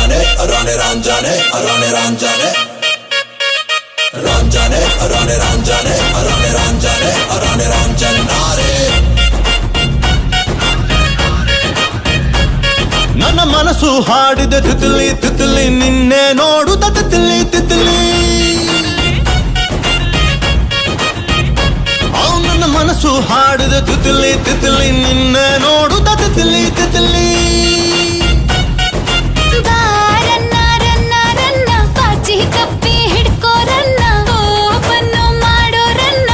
ranjane rane ranjane rane ranjane ranjane rane ranjane rane ranjane rane ranjanare ನನ್ನ ಮನಸ್ಸು ಹಾಡಿದ ತಿತ್ಲಿ ತಿತ್ಲಿ ನಿನ್ನೆ ನೋಡುತ್ತ ತಿತ್ಲಿ ತಿತ್ಲಿ ನನ್ನ ಮನಸ್ಸು ಹಾಡಿದ ತಿತ್ಲಿ ತಿತ್ಲಿ ನಿನ್ನೆ ನೋಡುತ್ತ ತಿತ್ಲಿ ತಿತ್ಲಿ ಬಾರನ್ನ ರನ್ನ ರನ್ನ ಪಾಚಿ ಕಪ್ಪಿ ಹಿಡ್ಕೋರನ್ನ ಓಪನ್ನು ಮಾಡೋರನ್ನ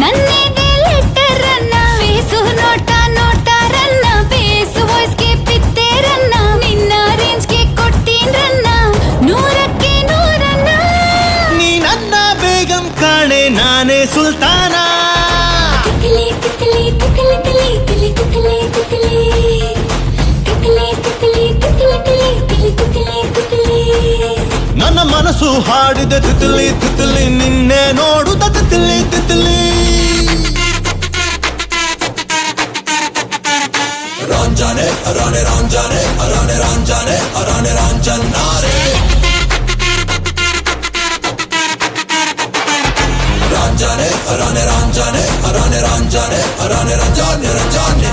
ನನ್ನೆದೆ ಲೆಟರನ್ನ ಫೇಸು ನೋಟ ನೋಡ್ತಾರನ್ನ ಬೇಸು ವಾಯ್ಸ್ಗೆ ಬಿತ್ತೇರನ್ನ ನಿನ್ನ ರೇಂಜ್ಗೆ ಕೊಡ್ತೀನ್ರನ್ನ ನೂರಕ್ಕೆ ನೂರನ್ನ ನೀ ನನ್ನ ಬೇಗಂ ಕಾಣೆ ನಾನೇ ಸುಲ್ತಾನ ತಿಕ್ಲಿ ತಿಕ್ಲಿ ತಿಕ್ಲಿ ತಿಕ್ಲಿ ತಿಕ್ಲಿ ತಿಕ್ಲಿ ತಿಕ್ಲಿ ತಿಕ್ಲಿ ತಿಕ್ಲಿ ತಿಕ್ಲಿ ತಿಕ್ಲಿ ತಿಕ್ಲಿ ನನ್ನ ಮನಸ್ಸು ಹಾಡಿದ ತಿತ್ಲಿ ತಿತ್ಲಿ ನಿನ್ನೆ ನೋಡುತ್ತ Titli Titli ranjane rane ranjane rane ranjane rane ranjanare ranjane rane ranjane rane ranjane rane ranjane ranjane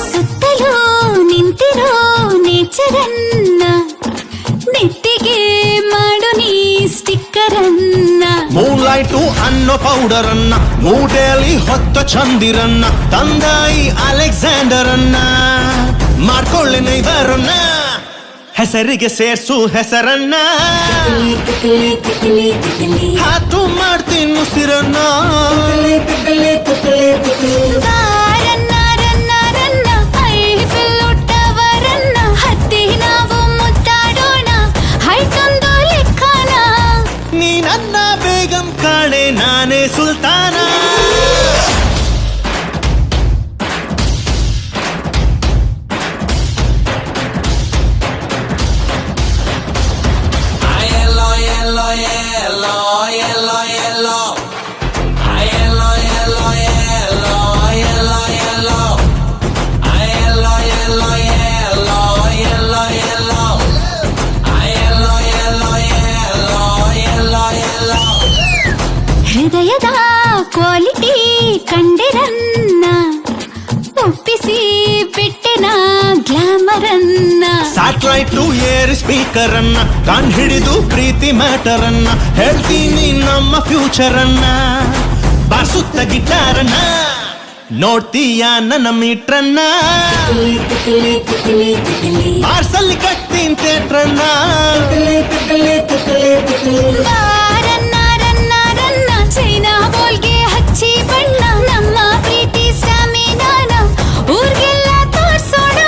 ಸುತ್ತಲೂ ನಿಂತಿರೋ ನೇಚರನ್ನ ನೆತ್ತಿಗೆ ಮಾಡು ನೀ ಸ್ಟಿಕ್ಕರನ್ನ ಮೂನ್ಲೈಟು ಅನ್ನೋ ಪೌಡರ್ ಅನ್ನ ಮೂಟೆಯಲ್ಲಿ ಹೊತ್ತ ಚಂದಿರನ್ನ ತಂದಾಯಿ ಅಲೆಕ್ಸಾಂಡರ್ ಅನ್ನ ಮಾಡ್ಕೊಳ್ಳಿ ನೈದರನ್ನ ಹೆಸರಿಗೆ ಸೇರ್ಸು ಹೆಸರನ್ನ ತಿಕ್ಲಿ ತಿಕ್ಲಿ ತಿಕ್ಲಿ ಹಾತು ಮಾಡ್ತೀನಿ ಉಸಿರನ್ನ ಬಾರನ್ನ ರನ್ನ ರನ್ನ ಐಫಿಲ್ ಟವರನ್ನ ಹತ್ತಿ ನಾವು ಮುದ್ದಾಡೋಣ ಹೈಟೊಂದು ಲೆಕ್ಕನ ನೀ ನನ್ನ ಬೇಗಂ ಕಾಣೆ ನಾನೇ ಸುಲ್ತಾನ ಹೃದಯದ ಕ್ವಾಲಿಟಿ ಕಂಡಿರನ್ನ ಒಪ್ಪಿಸಿ ಬಿಟ್ಟೆನ ಗ್ಲಾಮರನ್ನ ಸ್ಯಾಟಲೈಟ್ ಏರ್ ಸ್ಪೀಕರ್ ಅನ್ನ ಕಂಡು ಹಿಡಿದು ಪ್ರೀತಿ ಮ್ಯಾಟರ್ ಅನ್ನ ಹೇಳ್ತೀನಿ ನಮ್ಮ ಫ್ಯೂಚರ್ ಅನ್ನ ಬಾರ್ಸುತ್ತ ಗಿಟಾರನ್ನ ನೋಡ್ತೀಯ ನನ್ನ ಮೀಟ್ರನ್ನ ಪಾರ್ಸಲ್ ಕಟ್ತೀನಿ ಥಿಯೇಟ್ರನ್ನ ಬಾರನ್ನ ರನ್ನ ರನ್ನ ಚೈನಾ ಬೋಲ್ಗೆ ಹಚ್ಚಿ ಬಣ್ಣ ನಮ್ಮ ಪ್ರೀತಿ ಸ್ಟಾಮಿನಾನ ಊರ್ಗೆಲ್ಲ ತೋರ್ಸೋಣ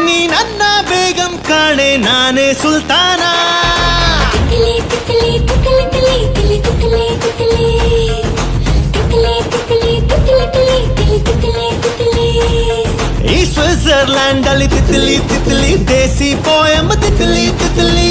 ನೀ ನನ್ನ ಬೇಗಂ ಕಾಣೆ ನಾನೇ ಸುಲ್ತಾನ ತಿಕ್ಲಿ ತಿಕ್ಲಿ ತಿಕ್ಲಿ ತಿಕ್ಲಿ ತಿಕ್ಲಿ ತಿಕ್ಲಿ ತಿಕ್ಲಿ ತಿಕ್ಲಿ ತಿಕ್ಲಿ ತಿಕ್ಲಿ ತಿಕ್ಲಿ ತಿಕ್ಲಿ ಈ ಸ್ವಿಟ್ಜರ್ಲ್ಯಾಂಡ್ ಅಲ್ಲಿ ತಿತ್ಲಿ ತಿತ್ಲಿ ದೇಸಿ ಪೋಯಂ ತಿತ್ಲಿ ತಿತ್ಲಿ